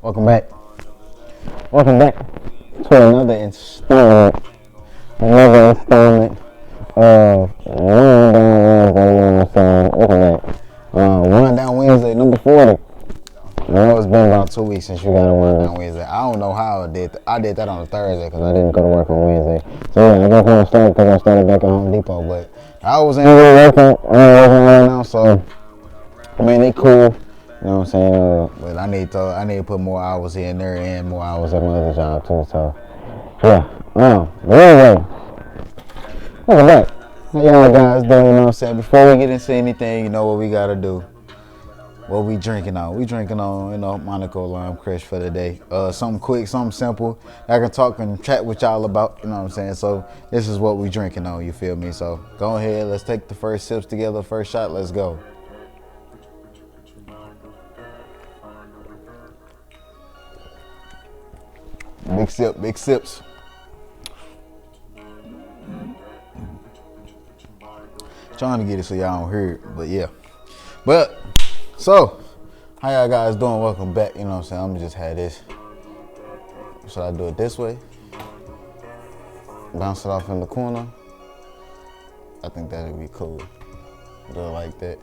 Welcome back. Welcome back to another installment of One Down Wednesday. You know what I'm saying? Welcome back. One Down Wednesday, number 40. I know it's been about 2 weeks since you got a One Down Wednesday. I don't know how I did. I did that on a Thursday because I didn't go to work on Wednesday. So yeah, I just want to start because I started back at Home Depot, but I was in here working. I'm working right now, so I mean they cool. You know what I'm saying? But I need to put more hours here and there and more hours at my other job too. So yeah. But anyway, welcome back. How y'all guys doing? You know what I'm saying? Before we get into anything, you know what we gotta do. What we drinking on? We drinking on, Monaco Lime Crush for the day. Something quick, something simple that I can talk and chat with y'all about, you know what I'm saying? So this is what we drinking on, you feel me? So go ahead, let's take the first sips together, first shot, let's go. Big sips. Trying to get it so y'all don't hear it, but yeah. But, so, how y'all guys doing? Welcome back, you know what I'm saying? I'm gonna just have this. Should I do it this way? Bounce it off in the corner? I think that'd be cool. Do it like that.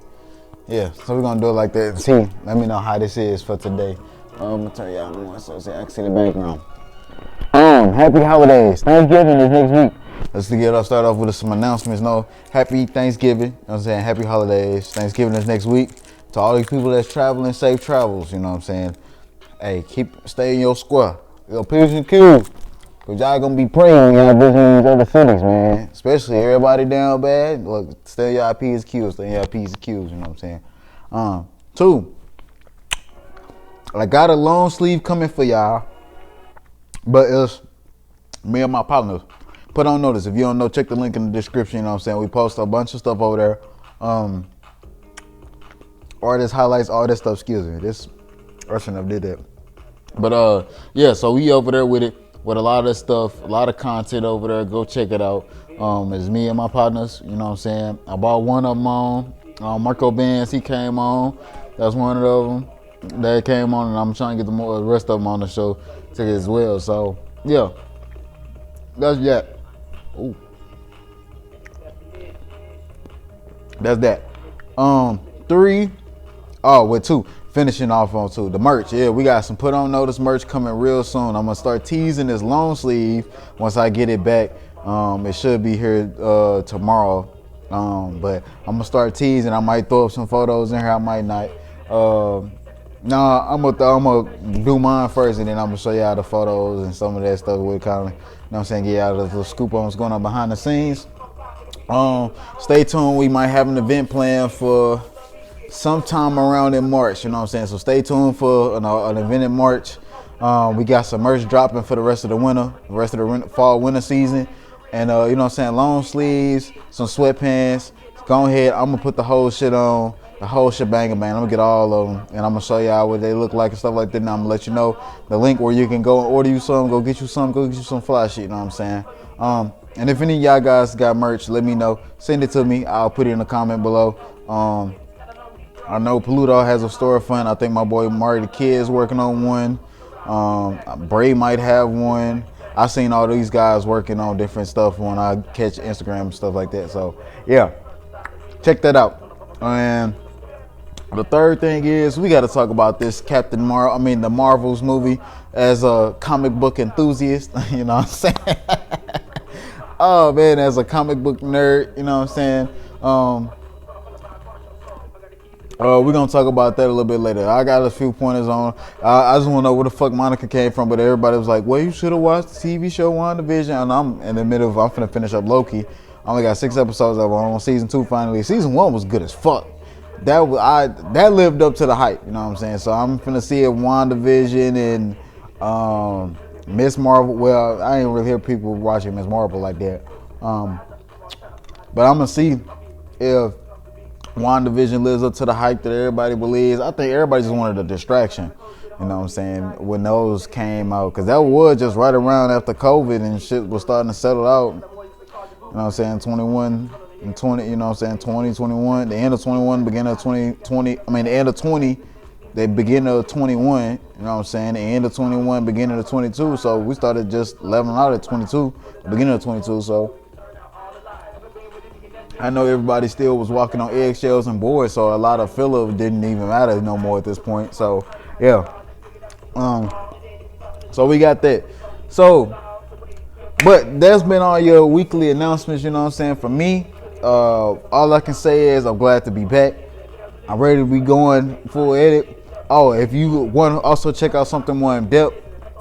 Yeah, so we're gonna do it like that. See, let me know how this is for today. I'm gonna turn y'all on so I can see the background. Happy holidays. Thanksgiving is next week. Start off with some announcements. Happy Thanksgiving. You know what I'm saying? Happy holidays. Thanksgiving is next week. To all these people that's traveling, safe travels. You know what I'm saying? Hey, stay in your square. Your P's and Q's. Cause y'all gonna be praying when y'all visiting these other cities, man. Especially everybody down bad. Look, stay in y'all P's and Q's. Stay in y'all P's and Q's. You know what I'm saying? Two. I got a long sleeve coming for y'all. But it's me and my partners. Put on notice. If you don't know, check the link in the description. You know what I'm saying? We post a bunch of stuff over there. Artist highlights, all this stuff. Excuse me. I shouldn't have did that. But yeah, so we over there with it. With a lot of stuff, a lot of content over there. Go check it out. It's me and my partners. You know what I'm saying? I bought one of them on. Marco Benz, he came on. That's one of them that came on, and I'm trying to get the rest of them on the show as well. So yeah, that's that. Ooh. That's that. Three. Oh, with two. Finishing off on two. The merch. Yeah, we got some put on notice merch coming real soon. I'm gonna start teasing this long sleeve once I get it back. It should be here tomorrow. But I'm gonna start teasing. I might throw up some photos in here. I might not. I'm gonna do mine first, and then I'm gonna show y'all the photos and some of that stuff. We kind of, you know what I'm saying, get y'all a little scoop on what's going on behind the scenes. Stay tuned. We might have an event planned for sometime around in March. You know what I'm saying? So stay tuned for an event in March. We got some merch dropping for the rest of the winter, fall winter season, and you know what I'm saying, long sleeves, some sweatpants. Go ahead. I'm gonna put the whole shit on. The whole shebang, man. I'm gonna get all of them, and I'm gonna show y'all what they look like and stuff like that. And I'm gonna let you know the link where you can go and order you some, go get you some fly shit. You know what I'm saying? And if any of y'all guys got merch, let me know. Send it to me. I'll put it in the comment below. I know Pluto has a storefront. I think my boy Marty the Kid is working on one. Bray might have one. I seen all these guys working on different stuff when I catch Instagram and stuff like that. So yeah, check that out. And the third thing is we got to talk about this the Marvels movie as a comic book enthusiast. You know what I'm saying? Oh man, as a comic book nerd, you know what I'm saying? We're gonna talk about that a little bit later. I got a few pointers on. I just want to know where the fuck Monica came from, but everybody was like, "Well, you should have watched the TV show WandaVision." And I'm in the middle of. I'm finna finish up Loki. I only got 6 episodes of on season 2 finally. Season 1 was good as fuck. That lived up to the hype. You know what I'm saying? So I'm finna see if WandaVision and Miss Marvel. Well, I ain't really hear people watching Miss Marvel like that. But I'm gonna see if WandaVision lives up to the hype that everybody believes. I think everybody just wanted a distraction. You know what I'm saying? When those came out, because that was just right around after COVID and shit was starting to settle out. You know what I'm saying? 21 and 20. You know what I'm saying? 2021. The end of 21, beginning of 2020. The end of 20. the beginning of 21, you know what I'm saying, the end of 21, beginning of 22. So we started just leveling out at 22, the beginning of 22. So I know everybody still was walking on eggshells and boards, so a lot of filler didn't even matter no more at this point. So yeah, so we got that. So, but that's been all your weekly announcements, you know what I'm saying. For me, all I can say is I'm glad to be back. I'm ready to be going full edit. Oh, if you want to also check out something more in depth,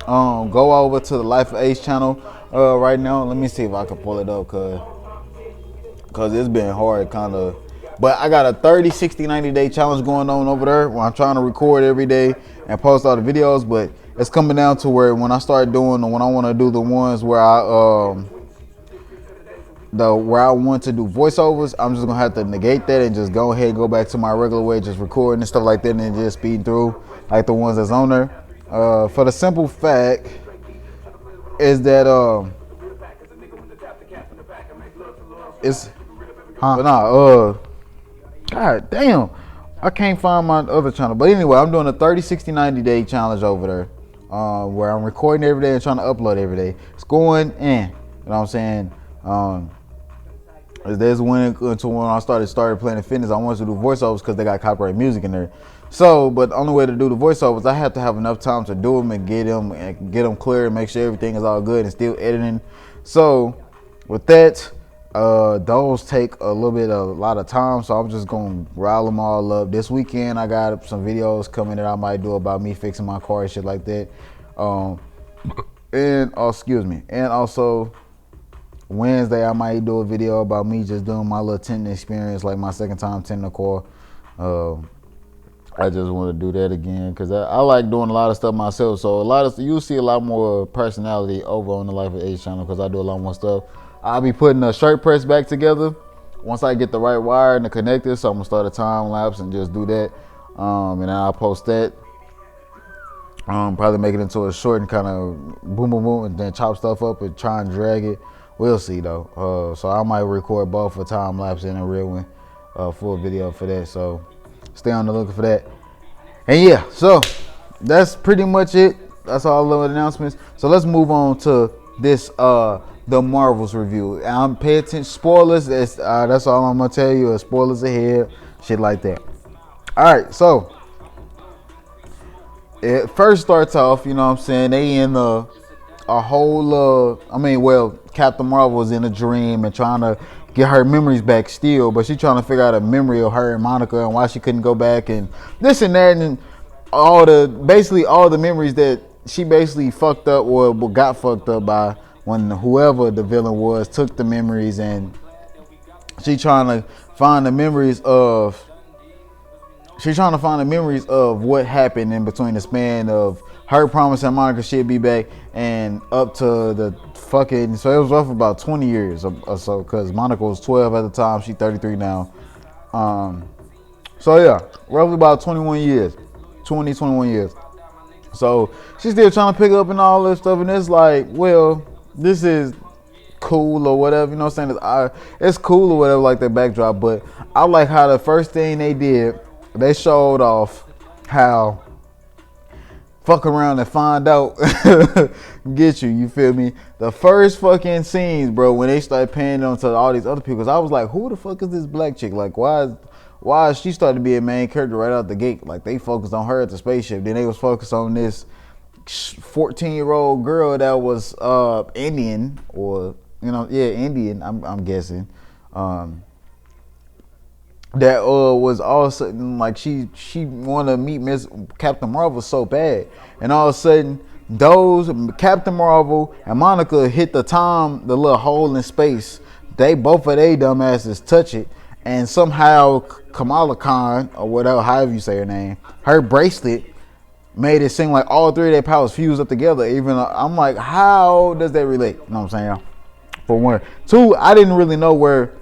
go over to the Life of Ace channel right now. Let me see if I can pull it up, cause it's been hard kind of. But I got a 30, 60, 90 day challenge going on over there where I'm trying to record every day and post all the videos. But it's coming down to where when I start doing when I want to do the ones where where I want to do voiceovers, I'm just gonna have to negate that and just go ahead and go back to my regular way, just recording and stuff like that, and then just speeding through like the ones that's on there. For the simple fact is that it's but nah, god damn, I can't find my other channel. But anyway, I'm doing a 30, 60, 90 day challenge over there, where I'm recording every day and trying to upload every day. It's going in, you know what I'm saying. There's when I started playing fitness, I wanted to do voiceovers because they got copyright music in there. So, but the only way to do the voiceovers, I have to have enough time to do them and get them clear and make sure everything is all good and still editing. So, with that, those take a lot of time. So I'm just gonna rile them all up. This weekend, I got some videos coming that I might do about me fixing my car and shit like that. And also Wednesday, I might do a video about me just doing my little tinting experience, like my second time tinting a car. I just want to do that again because I like doing a lot of stuff myself. So you'll see a lot more personality over on the Life of Ace channel because I do a lot more stuff. I'll be putting a shirt press back together once I get the right wire and the connector. So I'm gonna start a time lapse and just do that, and then I'll post that. Probably make it into a short and kind of boom, boom, boom, and then chop stuff up and try and drag it. We'll see though. So I might record both a time lapse and a real one, full video for that. So stay on the lookout for that. And yeah, so that's pretty much it. That's all the announcements. So let's move on to this the Marvels review. Pay attention. Spoilers. That's all I'm gonna tell you. Spoilers ahead. Shit like that. All right. So it first starts off. You know what I'm saying? They in a whole. Captain Marvel was in a dream and trying to get her memories back still, but she trying to figure out a memory of her and Monica and why she couldn't go back and this and that and all the memories that she basically fucked up or got fucked up by when whoever the villain was took the memories, and she trying to find the memories of what happened in between the span of her promising Monica she'd be back and up to the fucking, so it was roughly about 20 years or so, because Monica was 12 at the time, she's 33 now. So yeah, roughly about 21 years. So she's still trying to pick up and all this stuff, and it's like, well, this is cool or whatever, you know what I'm saying? It's cool or whatever, like that backdrop, but I like how the first thing they did, they showed off how fuck around and find out get you feel me? The first fucking scenes, bro, when they started paying on to all these other people, cause I was like, who the fuck is this black chick? Like, why is she started to be a main character right out the gate? Like, they focused on her at the spaceship, then they was focused on this 14-year-old girl that was Indian, or Indian, I'm guessing, that was all of a sudden like she wanted to meet Miss Captain Marvel so bad, and all of a sudden those Captain Marvel and Monica hit the little hole in space. They both of they dumbasses touch it, and somehow Kamala Khan or whatever, however you say her name, her bracelet made it seem like all three of their powers fused up together. Even I'm like, how does that relate? You know what I'm saying? For one, two, I didn't really know where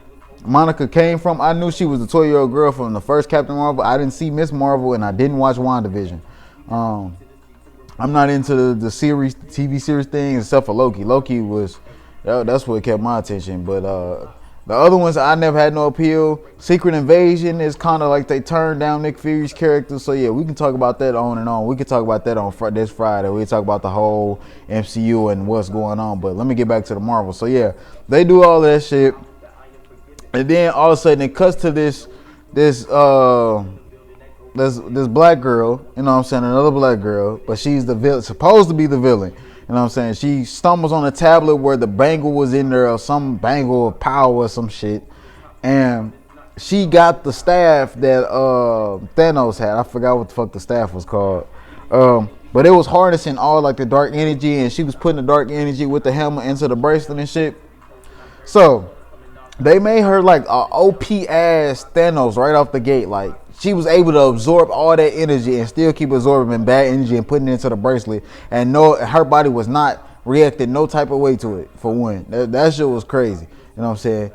Monica came from. I knew she was a 12-year-old girl from the first Captain Marvel. I didn't see Miss Marvel, and I didn't watch WandaVision. I'm not into the TV series thing except for Loki. Loki was, that's what kept my attention. But The other ones I never had no appeal. Secret Invasion is kind of like they turned down Nick Fury's character. So yeah, we can talk about that on and on. We can talk about that on this Friday. We can talk about the whole MCU and what's going on. But let me get back to the Marvel. So yeah, they do all that shit, and then all of a sudden it cuts to this black girl. You know what I'm saying? Another black girl, but she's the villain, supposed to be the villain. You know what I'm saying? She stumbles on a tablet where the bangle was in there, or some bangle of power or some shit. And she got the staff that Thanos had. I forgot what the fuck the staff was called. But it was harnessing all like the dark energy, and she was putting the dark energy with the hammer into the bracelet and shit. So they made her like a OP ass Thanos right off the gate. Like, she was able to absorb all that energy and still keep absorbing bad energy and putting it into the bracelet. And no, her body was not reacting no type of way to it, for one. That shit was crazy. You know what I'm saying?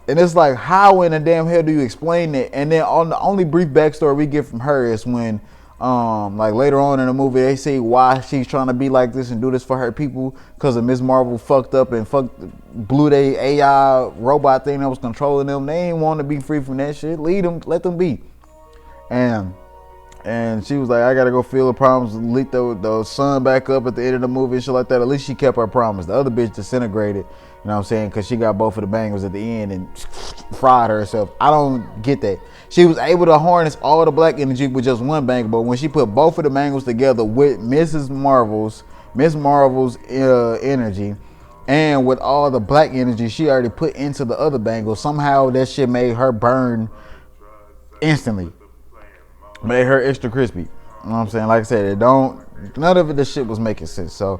And it's like, how in the damn hell do you explain it? And then on the only brief backstory we get from her is when like later on in the movie they say why she's trying to be like this and do this for her people, because of Ms. Marvel fucked up and blew their AI robot thing that was controlling them. They ain't want to be free from that shit. Lead them, let them be. And she was like, I gotta go feel the problems, lit the sun back up at the end of the movie and shit like that. At least she kept her promise. The other bitch disintegrated, you know what I'm saying, because she got both of the bangles at the end and fried herself. I don't get that. She was able to harness all the black energy with just one bangle, but when she put both of the bangles together with Miss Marvel's energy, and with all the black energy she already put into the other bangle, somehow that shit made her burn instantly. Made her extra crispy. You know what I'm saying? Like I said, none of this shit was making sense. So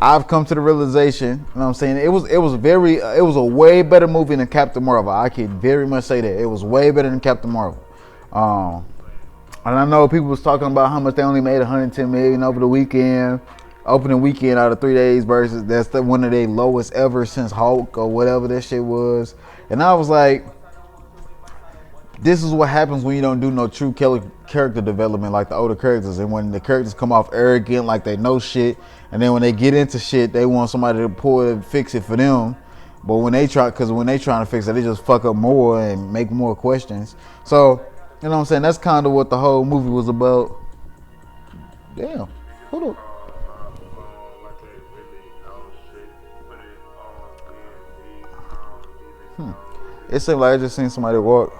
I've come to the realization, you know what I'm saying, it was a way better movie than Captain Marvel. I can very much say that. It was way better than Captain Marvel. And I know people was talking about how much they only made $110 million over the weekend. Opening weekend out of 3 days versus that's one of their lowest ever since Hulk or whatever that shit was. And I was like, this is what happens when you don't do no true character development like the older characters, and when the characters come off arrogant like they know shit, and then when they get into shit they want somebody to pull it and fix it for them. But when they trying to fix it, they just fuck up more and make more questions. So, you know what I'm saying, that's kind of what the whole movie was about. Damn, hold on. It seemed like I just seen somebody walk.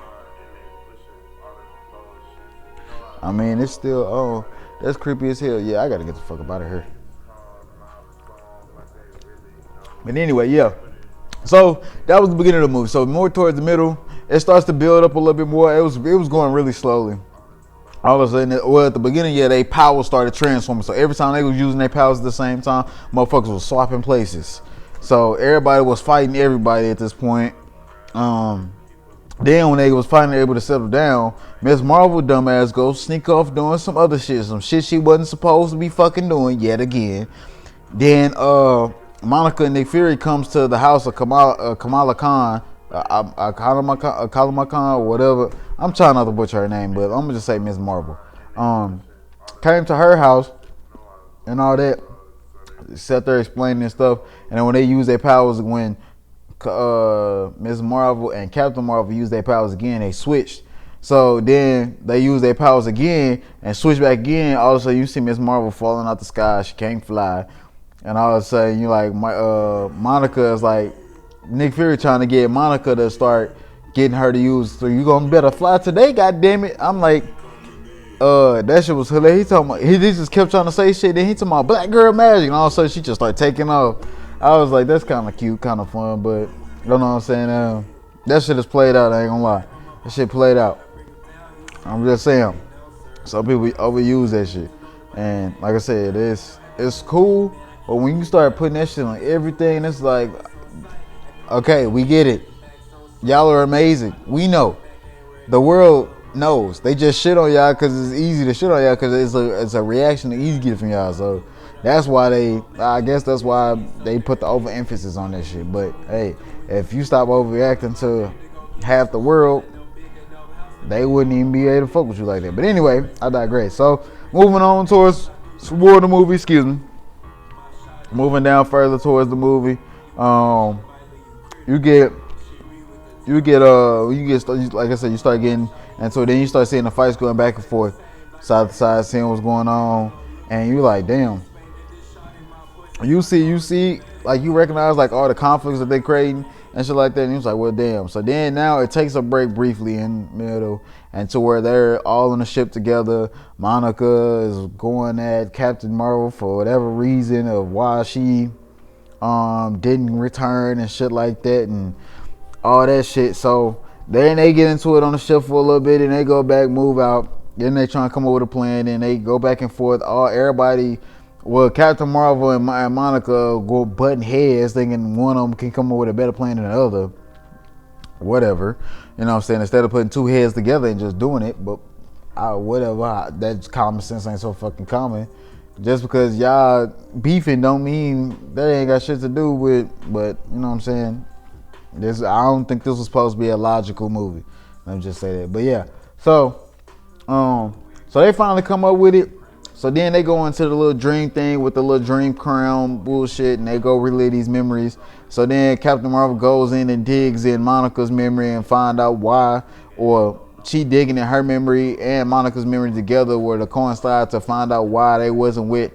I mean, it's still, oh, that's creepy as hell. Yeah, I gotta get the fuck up out of here. But anyway, yeah. So that was the beginning of the movie. So more towards the middle, it starts to build up a little bit more. It was going really slowly. All of a sudden, at the beginning, yeah, their powers started transforming. So every time they was using their powers at the same time, motherfuckers was swapping places. So everybody was fighting everybody at this point. Then when they was finally able to settle down, Miss Marvel dumbass goes sneak off doing some other shit. Some shit she wasn't supposed to be fucking doing yet again. Then Monica and Nick Fury comes to the house of Kamala Khan. Kamala Khan or whatever. I'm trying not to butcher her name, but I'm gonna just say Miss Marvel. Came to her house and all that. Sat there explaining and stuff. And then when they use their powers, when Ms. Marvel and Captain Marvel used their powers again, they switched. So then they use their powers again and switch back again. All of a sudden you see Ms. Marvel falling out the sky. She can't fly. And all of a sudden you like, Monica is like, Nick Fury trying to get Monica to start getting her to use, so you gonna better fly today, goddammit. I'm like, that shit was hilarious. He just kept trying to say shit. Then he talking about black girl magic, and all of a sudden she just started taking off. I was like, that's kind of cute, kind of fun, but you know what I'm saying? That shit is played out. I ain't gonna lie, that shit played out. I'm just saying, some people overuse that shit, and like I said, it's cool, but when you start putting that shit on everything, it's like, okay, we get it. Y'all are amazing. We know. The world knows. They just shit on y'all because it's easy to shit on y'all because it's a reaction to easy get from y'all. So that's why I guess that's why they put the overemphasis on that shit. But hey, if you stop overreacting to half the world, they wouldn't even be able to fuck with you like that. But anyway, I digress. So moving on towards the movie, moving down further towards the movie. you get like I said, you start getting, and so then you start seeing the fights going back and forth, side to side, seeing what's going on, and you like, damn. You see, like you recognize like all the conflicts that they creating and shit like that, and you was like, well, damn. So then now it takes a break briefly in the middle, and to where they're all on the ship together. Monica is going at Captain Marvel for whatever reason of why she didn't return and shit like that, and all that shit. So then they get into it on the ship for a little bit, and they go back, move out. Then they try and come up with a plan, and they go back and forth. Everybody, well, Captain Marvel and Monica go butting heads, thinking one of them can come up with a better plan than the other. Whatever, you know what I'm saying? Instead of putting two heads together and just doing it, but whatever. That's common sense ain't so fucking common. Just because y'all beefing don't mean that ain't got shit to do with. But you know what I'm saying? I don't think this was supposed to be a logical movie. Let me just say that. But yeah, so they finally come up with it. So then they go into the little dream thing with the little dream crown bullshit, and they go relive these memories. So then Captain Marvel goes in and digs in Monica's memory and find out why, or she digging in her memory and Monica's memory together where to coincide to find out why they wasn't with,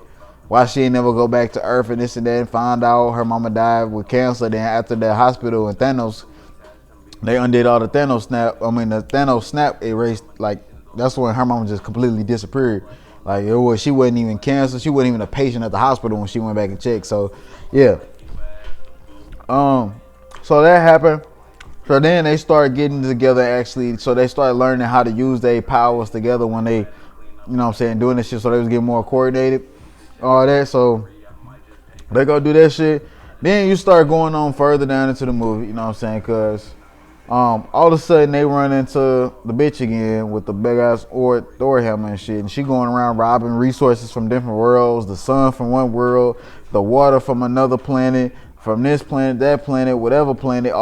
why she ain't never go back to Earth and this and that, and find out her mama died with cancer. Then after the hospital and Thanos, they undid all the Thanos snap. The Thanos snap erased, like, that's when her mama just completely disappeared. Like, she wasn't even cancer. She wasn't even a patient at the hospital when she went back and checked. So, yeah. So that happened. So then they start getting together actually. So they start learning how to use their powers together when they, you know what I'm saying, doing this shit. So they was getting more coordinated. All that. So they go do that shit. Then you start going on further down into the movie. You know what I'm saying? Because all of a sudden they run into the bitch again with the big ass Thor helmet and shit, and she going around robbing resources from different worlds, the sun from one world, the water from another planet, from this planet, that planet, whatever planet,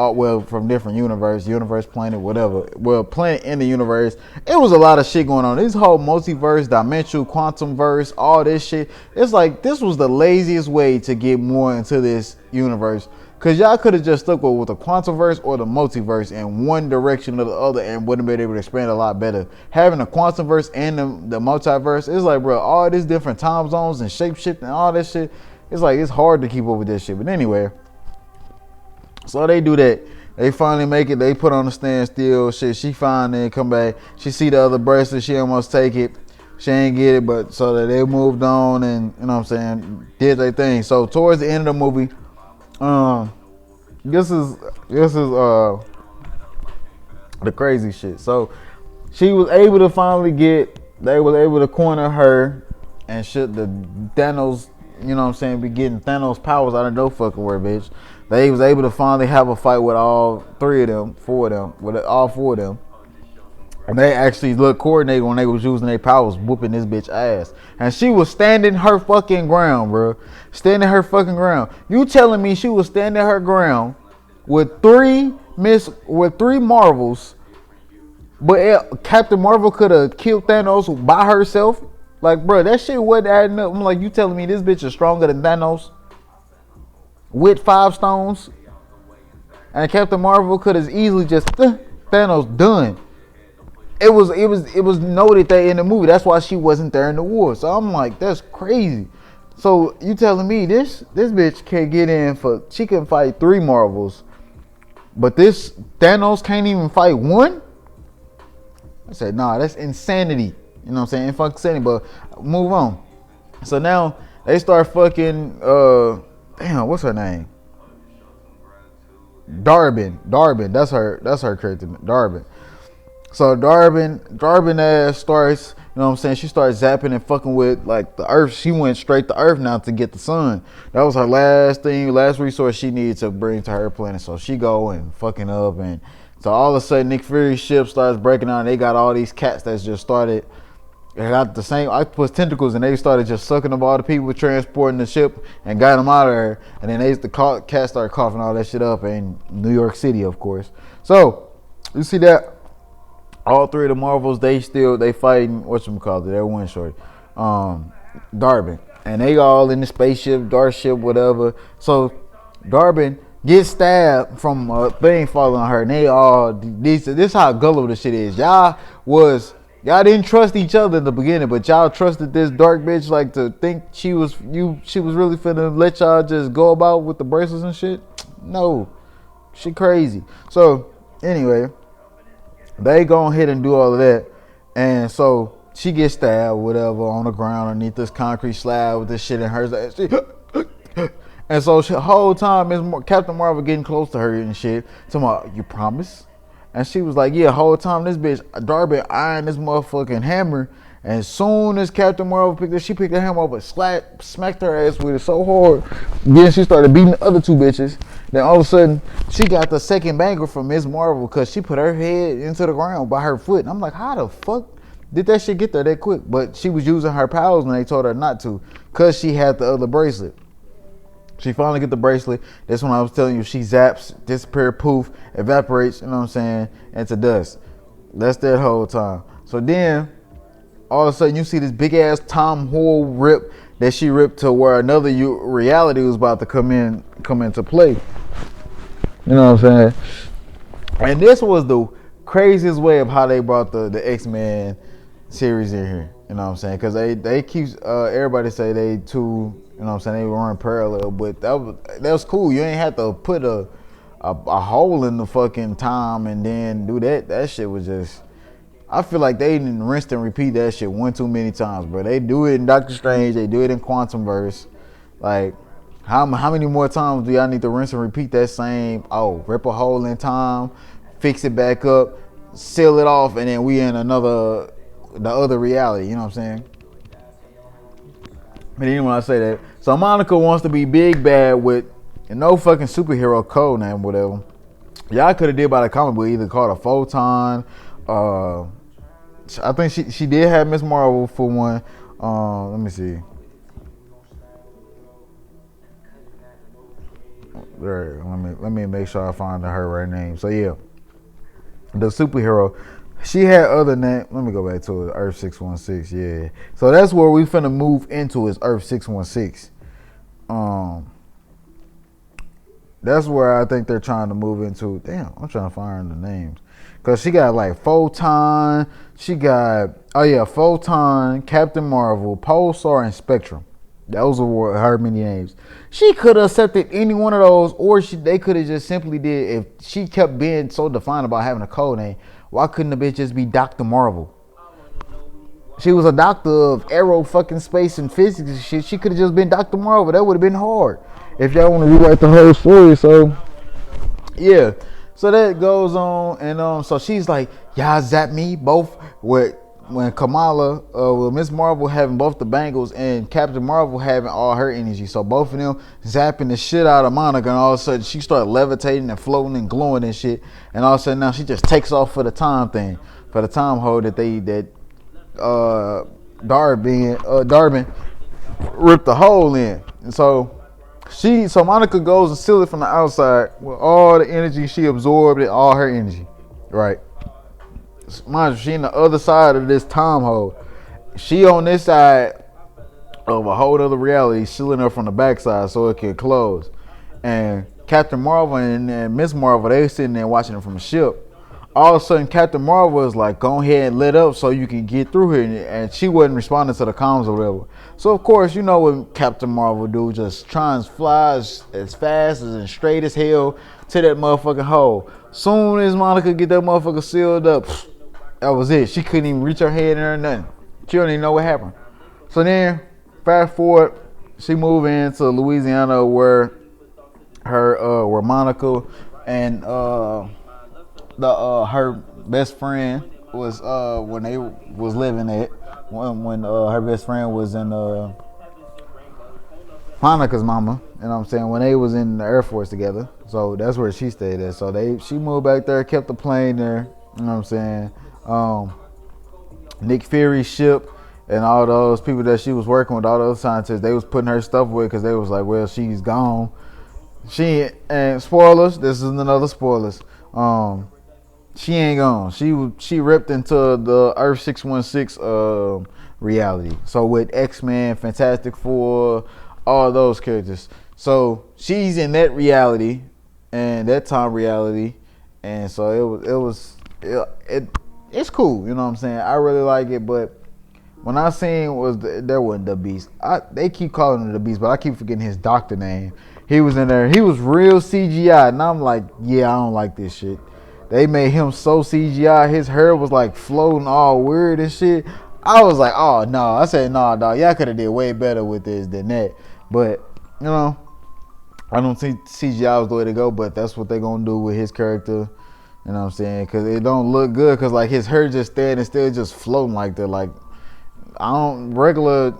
from different universe, planet, whatever, planet in the universe. It was a lot of shit going on. This whole multiverse, dimensional, quantum verse, all this shit. It's like this was the laziest way to get more into this universe. Cause y'all could have just stuck with the quantum verse or the multiverse in one direction or the other and wouldn't have been able to expand a lot better. Having the quantum verse and the multiverse, it's like, bro, all these different time zones and shape shifting and all that shit. It's like, it's hard to keep up with this shit. But anyway, so they do that. They finally make it. They put on the standstill shit. She finally come back. She see the other bracelet. She almost take it. She ain't get it, but so that they moved on and, you know what I'm saying, did their thing. So towards the end of the movie, this is the crazy shit. So she was able to finally they was able to corner her and shit. The Thanos, you know what I'm saying, be getting Thanos powers out of no fucking word, bitch. They was able to finally have a fight with all four of them. And they actually looked coordinated when they was using their powers, whooping this bitch ass. And she was standing her fucking ground, bro. Standing her fucking ground. You telling me she was standing her ground with three Marvels, but Captain Marvel could have killed Thanos by herself? Like, bro, that shit wasn't adding up. I'm like, you telling me this bitch is stronger than Thanos with 5 stones? And Captain Marvel could have easily just Thanos done. It was noted that in the movie. That's why she wasn't there in the war. So I'm like, that's crazy. So you telling me this bitch can get in she can fight 3 Marvels, but this Thanos can't even fight 1? I said, nah, that's insanity. You know what I'm saying? Fuck insanity, but move on. So now they start fucking damn, what's her name? Darbin. That's her character, Darbin. So Darbin ass starts, you know what I'm saying, she starts zapping and fucking with like the Earth. She went straight to Earth now to get the sun. That was her last resource she needed to bring to her planet. So she go and fucking up, and so all of a sudden Nick Fury's ship starts breaking down. They got all these cats that's just started. They got the same octopus tentacles, and they started just sucking up all the people transporting the ship and got them out of there. And then the cats started coughing all that shit up in New York City, of course. So you see that. All 3 of the Marvels, they fighting, whatchamacallit, they're one short, Darbin. And they all in the spaceship, Darship, whatever. So Darbin get stabbed from a thing falling on her, and they all this how gullible the shit is. Y'all didn't trust each other in the beginning, but y'all trusted this dark bitch like to think she was really finna let y'all just go about with the bracelets and shit. No, she crazy. So anyway, they go ahead and do all of that, and so she gets stabbed, whatever, on the ground underneath this concrete slab with this shit in her. And so the whole time is Captain Marvel getting close to her and shit. Talking about, you promise? And she was like, yeah, whole time this bitch, Darby ironed this motherfucking hammer. And as soon as Captain Marvel she picked the hammer up and smacked her ass with it so hard. Then she started beating the other two bitches. Then all of a sudden, she got the second banger from Ms. Marvel because she put her head into the ground by her foot. And I'm like, how the fuck did that shit get there that quick? But she was using her powers when they told her not to because she had the other bracelet. She finally get the bracelet. That's when I was telling you she zaps, disappear, poof, evaporates, you know what I'm saying, into dust. That's that whole time. So then, all of a sudden, you see this big ass Tom Hole rip that she ripped to where another reality was about to come into play. You know what I'm saying? And this was the craziest way of how they brought the X-Men series in here. You know what I'm saying? Because they keep everybody say they two. You know what I'm saying? They run parallel, but that was cool. You ain't have to put a hole in the fucking time and then do that. That shit was just. I feel like they didn't rinse and repeat that shit one too many times, bro. They do it in Doctor Strange. They do it in Quantumverse. Like, how many more times do y'all need to rinse and repeat that same? Oh, rip a hole in time, fix it back up, seal it off, and then we in the other reality. You know what I'm saying? But even when I say that, so Monica wants to be big bad with no fucking superhero code name, whatever. Y'all could have did by the comic book, either called a Photon. I think she did have Miss Marvel for one. Let me see. There, let me make sure I find her right name. So yeah, the superhero. She had other name. Let me go back to it. Earth 616. Yeah. So that's where we finna move into is Earth 616. That's where I think they're trying to move into. Damn, I'm trying to find the names. Cause she got like Photon. She got Photon, Captain Marvel, Pulsar, and Spectrum. Those were her many names. She could have accepted any one of those, or they could have just simply did. If she kept being so defined about having a code name, why couldn't the bitch just be Dr. Marvel? She was a doctor of aero fucking space and physics and shit. She could have just been Dr. Marvel. That would have been hard if y'all want to rewrite the whole story. So yeah, so that goes on, and so she's like, y'all zap me both with. When Kamala, with Miss Marvel having both the bangles and Captain Marvel having all her energy. So both of them zapping the shit out of Monica, and all of a sudden she started levitating and floating and glowing and shit. And all of a sudden now she just takes off for the time thing, for the time hole that Darby ripped the hole in. And so Monica goes and seals it from the outside with all the energy she absorbed and all her energy, right? Mind you, she in the other side of this time hole. She on this side of a whole other reality, sealing her from the backside so it can close. And Captain Marvel and Miss Marvel, they sitting there watching it from the ship. All of a sudden, Captain Marvel is like, go ahead and lit up so you can get through here. And she wasn't responding to the comms or whatever. So, of course, you know what Captain Marvel do, just try and fly as fast and straight as hell to that motherfucking hole. Soon as Monica get that motherfucker sealed up, that was it. She couldn't even reach her head in there or nothing. She don't even know what happened. So then, fast forward, she moved into Louisiana where where Monica and her best friend was when they was living at when her best friend was in Monica's mama, you know what I'm saying, when they was in the Air Force together. So that's where she stayed at. So she moved back there, kept the plane there, you know what I'm saying. Nick Fury's ship and all those people that she was working with, all those scientists, they was putting her stuff away because they was like, well, she's gone. And spoilers, this is another spoilers. She ain't gone. She ripped into the Earth 616 reality. So with X-Men, Fantastic Four, all those characters. So she's in that reality and that time reality, and so it's cool. You know what I'm saying? I really like it, but when I seen there wasn't the Beast. They keep calling him the Beast, but I keep forgetting his doctor name. He was in there. He was real CGI, and I'm like, yeah, I don't like this shit. They made him so CGI. His hair was like floating all weird and shit. I was like, oh no. I said, no, dog. Y'all could have did way better with this than that. But you know, I don't think CGI was the way to go. But that's what they gonna do with his character. You know what I'm saying? Because it don't look good. Because like his hair just standing still, just floating like that. Like I don't regular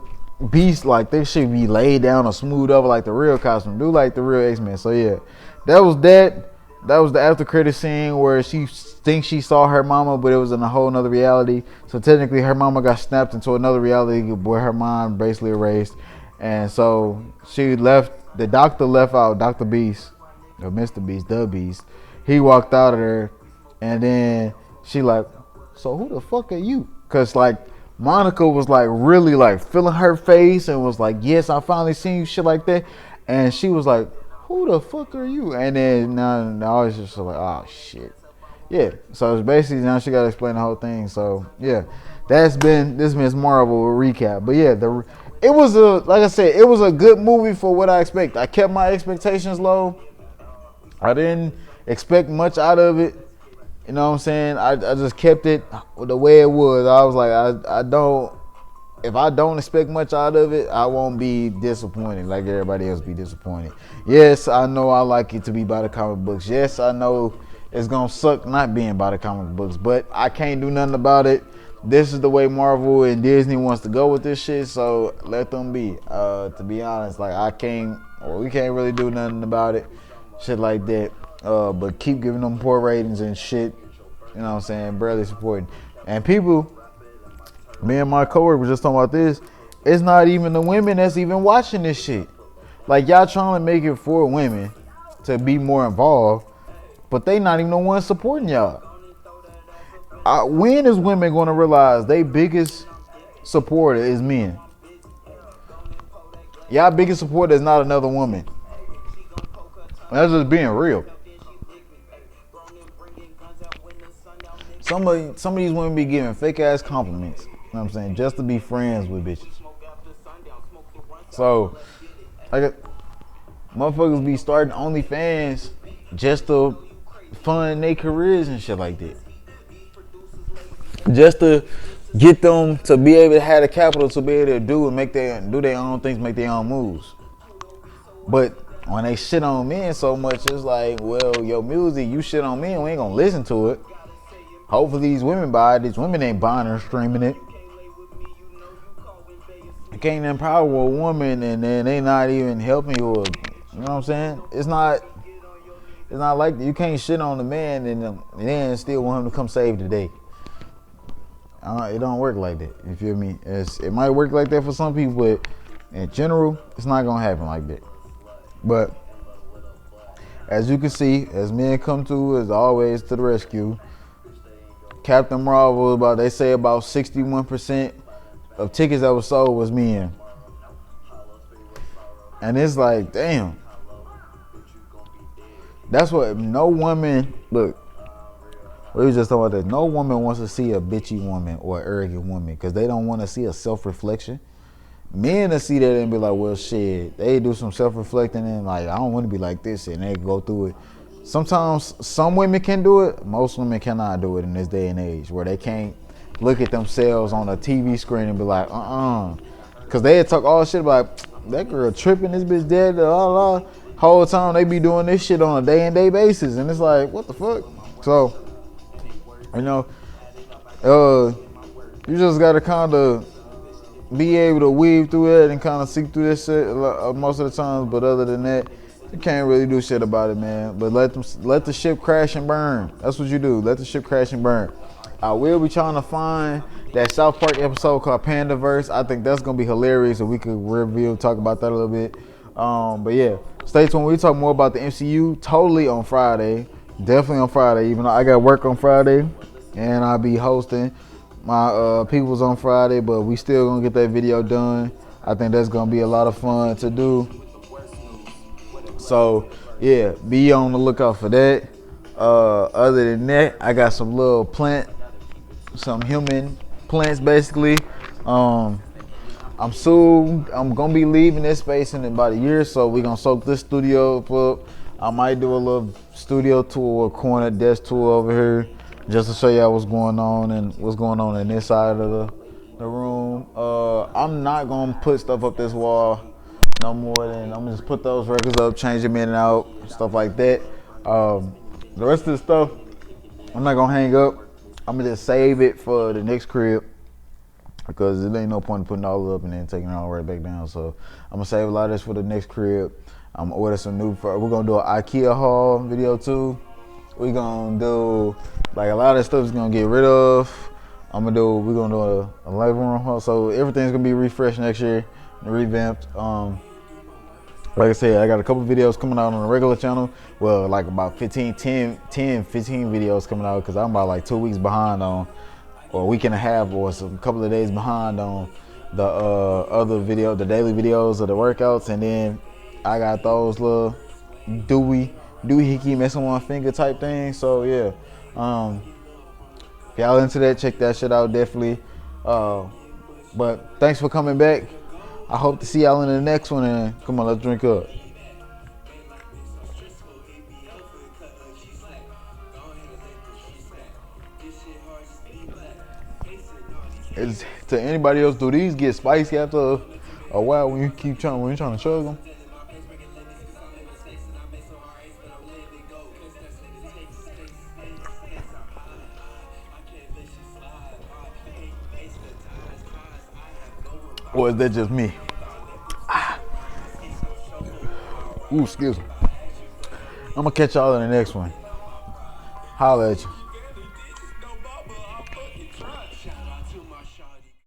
beasts like they should be laid down or smooth over like the real costume. Do like the real X-Men. So yeah, that was that. That was the after credit scene where she thinks she saw her mama, but it was in a whole nother reality. So technically, her mama got snapped into another reality where her mind basically erased, and so she left. The doctor left out, Dr. Beast or Mr. Beast, the Beast. He walked out of there, and then she like, so who the fuck are you? Cause like Monica was like really like feeling her face and was like, yes, I finally seen you, shit like that, and she was like, who the fuck are you? And then now it's just like, oh shit. Yeah. So it's basically now she gotta explain the whole thing. So yeah. That's been this Miss Marvel recap. But yeah, it was like I said, it was a good movie for what I expect. I kept my expectations low. I didn't expect much out of it. You know what I'm saying? I just kept it the way it was. I was like, I don't, if I don't expect much out of it, I won't be disappointed like everybody else be disappointed. Yes, I know I like it to be by the comic books. Yes, I know it's gonna suck not being by the comic books, but I can't do nothing about it. This is the way Marvel and Disney wants to go with this shit, so let them be. To be honest, like we can't really do nothing about it, shit like that. But keep giving them poor ratings and shit. You know what I'm saying? Barely supporting. And people, me and my coworker was just talking about this. It's not even the women that's even watching this shit. Like y'all trying to make it for women to be more involved, but they not even the ones supporting y'all. When is women gonna realize they biggest supporter is men? Y'all biggest supporter is not another woman. That's just being real. Some of these women be giving fake ass compliments. You know what I'm saying? Just to be friends with bitches. So, like, motherfuckers be starting OnlyFans just to fund their careers and shit like that. Just to get them to be able to have the capital to be able to do their own things, make their own moves. But when they shit on men so much, it's like, well, your music, you shit on men, we ain't gonna listen to it. Hopefully these women buy it. These women ain't buying or streaming it. You can't empower a woman and then they not even helping you. Or, you know what I'm saying? It's not like that. You can't shit on the man and then still want him to come save the day. It don't work like that. You feel me? It might work like that for some people, but in general, it's not gonna happen like that. But as you can see, as men come to, as always, to the rescue. Captain Marvel, they say about 61% of tickets that were sold was men. And it's like, damn. That's what no woman, look, we was just talking about that. No woman wants to see a bitchy woman or an arrogant woman because they don't want to see a self-reflection. Men to see that and be like, well, shit, they do some self-reflecting and like, I don't want to be like this, and they go through it. Sometimes some women can do it. Most women cannot do it in this day and age where they can't look at themselves on a TV screen and be like, because they talk all shit about that girl tripping, this bitch dead, blah, blah. Whole time they be doing this shit on a day-and-day basis, and it's like, what the fuck? So, you know, you just gotta kind of be able to weave through it and kind of see through this shit most of the times. But other than that, you can't really do shit about it, man. But let the ship crash and burn. That's what you do. Let the ship crash and burn. I will be trying to find that South Park episode called Pandaverse. I think that's gonna be hilarious, and we could talk about that a little bit. But yeah, stay tuned. We talk more about the MCU totally on Friday. Definitely on Friday, even though I got work on Friday, and I'll be hosting my peoples on Friday. But we still gonna get that video done. I think that's gonna be a lot of fun to do. So yeah, be on the lookout for that. Other than that, I got some little some human plants basically. Um, I'm gonna be leaving this space in about a year, so we're gonna soak this studio up. I might do a little studio tour, a corner desk tour over here, just to show y'all what's going on and what's going on in this side of the room. I'm not gonna put stuff up this wall no more than I'm gonna just put those records up, change them in and out, stuff like that. The rest of the stuff I'm not gonna hang up. I'm gonna just save it for the next crib, because it ain't no point in putting all up and then taking it all right back down. So I'm gonna save a lot of this for the next crib. I'm gonna order some new. We're gonna do an IKEA haul video too. We're gonna do like a lot of stuff is gonna get rid of. We're gonna do a living room haul. So everything's gonna be refreshed next year and revamped. Like I said, I got a couple videos coming out on the regular channel. Well, like about 15 videos coming out, because I'm about like 2 weeks behind on, or a week and a half, or a couple of days behind on the other the daily videos of the workouts. And then I got those little doohickey messing with my finger type things. So yeah, if y'all into that, check that shit out definitely. But thanks for coming back. I hope to see y'all in the next one, and come on, let's drink up. To anybody else, do these get spicy after a while when you're trying to chug them? Or is that just me? Ooh, excuse me. I'm gonna catch y'all in the next one. Holla at you.